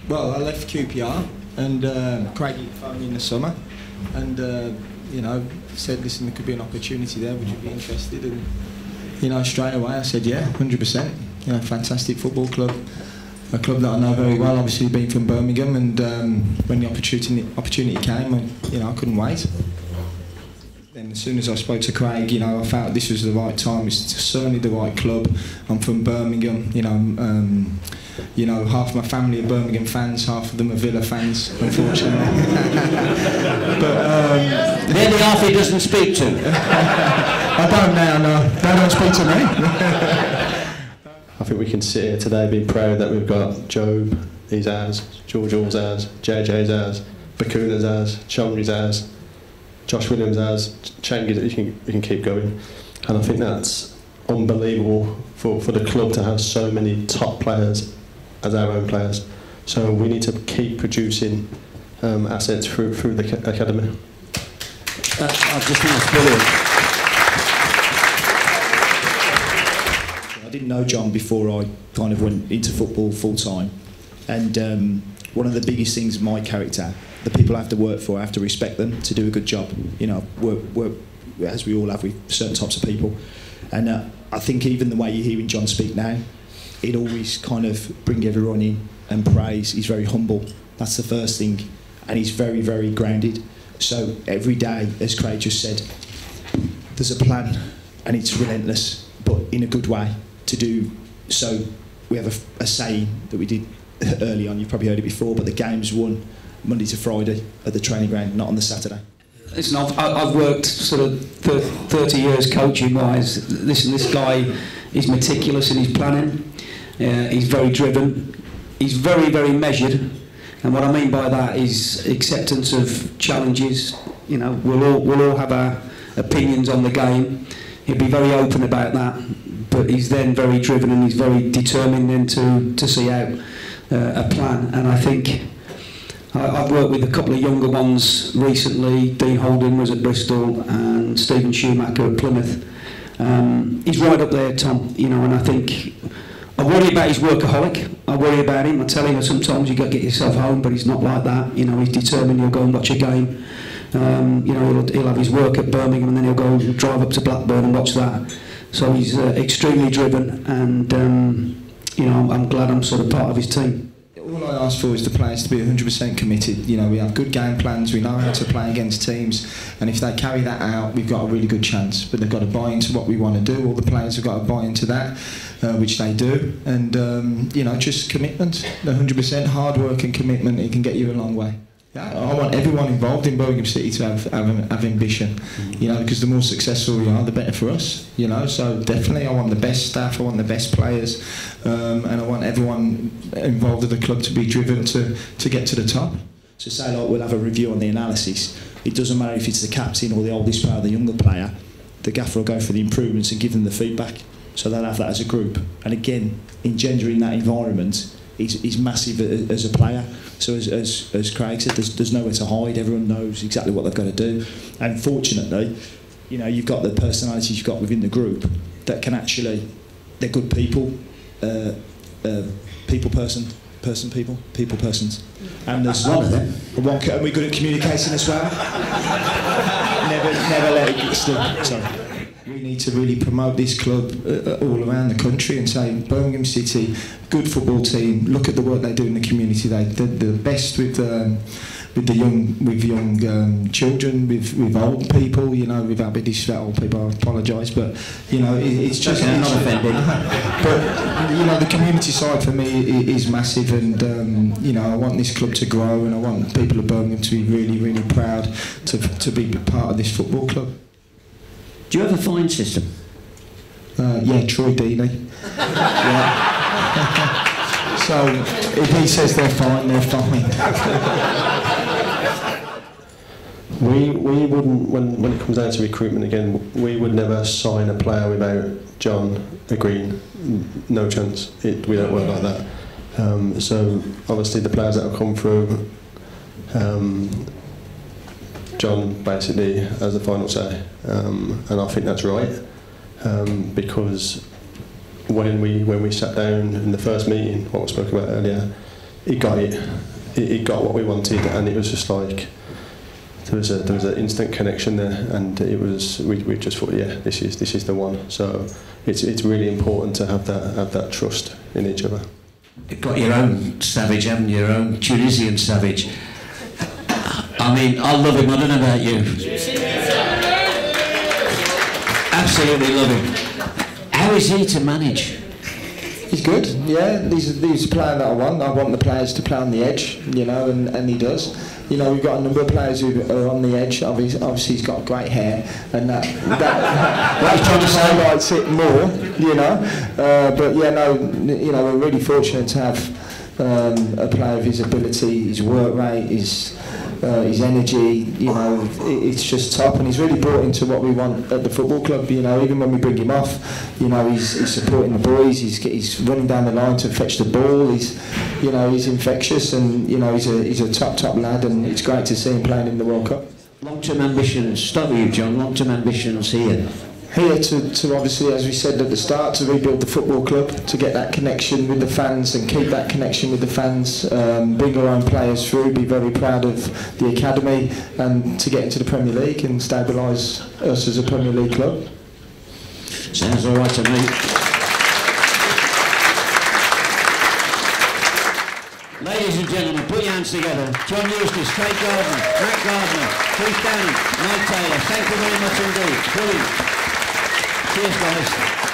Well, I left QPR and Craigie phoned me in the summer and, you know, said, listen, there could be an opportunity there, would you be interested? And, you know, straight away I said, yeah, 100%. You know, fantastic football club, a club that I know very well, obviously being from Birmingham, and when the opportunity came, you know, I couldn't wait. Then as soon as I spoke to Craig, you know, I felt this was the right time. It's certainly the right club. I'm from Birmingham, you know, half my family are Birmingham fans, half of them are Villa fans, unfortunately. But they're the half he doesn't speak to. I don't now, no. They don't speak to me. I think we can sit here today being proud that we've got Job, he's ours, George Hall's ours, JJ's ours, Bakuna's ours, Chongri's ours, Josh Williams ours, Changi, you can keep going. And I think that's unbelievable for the club to have so many top players as our own players. So we need to keep producing assets through the academy. I just think that's brilliant. I didn't know John before I kind of went into football full time, and one of the biggest things, my character, the people I have to work for, I have to respect them to do a good job. You know, work as we all have with certain types of people, and I think even the way you're hearing John speak now, it always kind of bring everyone in and praise. He's very humble. That's the first thing, and he's very, very grounded. So every day, as Craig just said, there's a plan, and it's relentless, but in a good way to do. So we have a saying that we did early on, you've probably heard it before, but the game's won Monday to Friday at the training ground, not on the Saturday. Listen, I've worked sort of 30 years coaching wise. Listen, this guy is meticulous in his planning, he's very driven, he's very, very measured, and what I mean by that is acceptance of challenges. You know, we'll all have our opinions on the game, he'll be very open about that, but he's then very driven and he's very determined then to see out a plan. And I think I've worked with a couple of younger ones recently. Dean Holden was at Bristol and Stephen Schumacher at Plymouth. He's right up there, Tom, you know, and I think I worry about his workaholic. I worry about him. I tell him that sometimes you've got to get yourself home, but he's not like that. You know, he's determined he'll go and watch a game. You know, he'll have his work at Birmingham and then he'll go and drive up to Blackburn and watch that. So he's extremely driven, and you know, I'm glad I'm sort of part of his team. All I ask for is the players to be 100% committed. You know, we have good game plans, we know how to play against teams, and if they carry that out, we've got a really good chance. But they've got to buy into what we want to do. All the players have got to buy into that, which they do. And you know, just commitment, 100% hard work and commitment. It can get you a long way. I want everyone involved in Birmingham City to have ambition, you know, because the more successful we are, the better for us, you know. So definitely I want the best staff, I want the best players, and I want everyone involved in the club to be driven to get to the top. So say like we'll have a review on the analysis, it doesn't matter if it's the captain or the oldest player or the younger player, the gaffer will go for the improvements and give them the feedback, so they'll have that as a group. And again, engendering that environment is massive as a player. So as Craig said, there's nowhere to hide. Everyone knows exactly what they've got to do. And fortunately, you know, you've got the personalities you've got within the group that can actually, they're good people, people persons. And there's one of them. And we're good at communicating as well. never let it slip. Sorry. We need to really promote this club all around the country and say, Birmingham City, good football team, look at the work they do in the community. They're the best with young children, with old people, you know, without being disrespectful old people, I apologise, but, you know, it's just... Okay, not offended. But, you know, the community side for me is massive, and, you know, I want this club to grow, and I want people of Birmingham to be really, really proud to be part of this football club. Do you have a fine system? Yeah, Troy Deeney. Yeah. So if he says they're fine, they're fine. We wouldn't, when it comes down to recruitment again, we would never sign a player without John agreeing. No chance. We don't work like that. So obviously the players that have come through, John basically has the final say, and I think that's right, because when we sat down in the first meeting, what we spoke about earlier, he got it. He got what we wanted, and it was just like there was an instant connection there, and it was we just thought, yeah, this is the one. So it's really important to have that trust in each other. You've got your own Savage, haven't you? Your own Tunisian Savage. I mean, I love him. I don't know about you. Absolutely love him. How is he to manage? He's good, yeah. He's a player that I want. I want the players to play on the edge, you know, and he does. You know, we've got a number of players who are on the edge. Obviously he's got great hair, and that kind of highlights it more, you know. But yeah, no, you know, we're really fortunate to have a player of his ability, his work rate, his energy, you know, it's just top, and he's really brought into what we want at the football club. You know, even when we bring him off, you know, he's supporting the boys, he's running down the line to fetch the ball, he's infectious, and you know, he's a top lad, and it's great to see him playing in the World Cup. Long-term ambitions, start with you, John, long-term ambitions here. Here to obviously, as we said at the start, to rebuild the football club, to get that connection with the fans and keep that connection with the fans, bring our own players through, be very proud of the academy, and to get into the Premier League and stabilise us as a Premier League club. Sounds all right to me. Ladies and gentlemen, put your hands together. John Eustace, Craig Gardner, Matt Gardner, Keith Downing, Mike Taylor. Thank you very much indeed. Brilliant. Cheers, guys.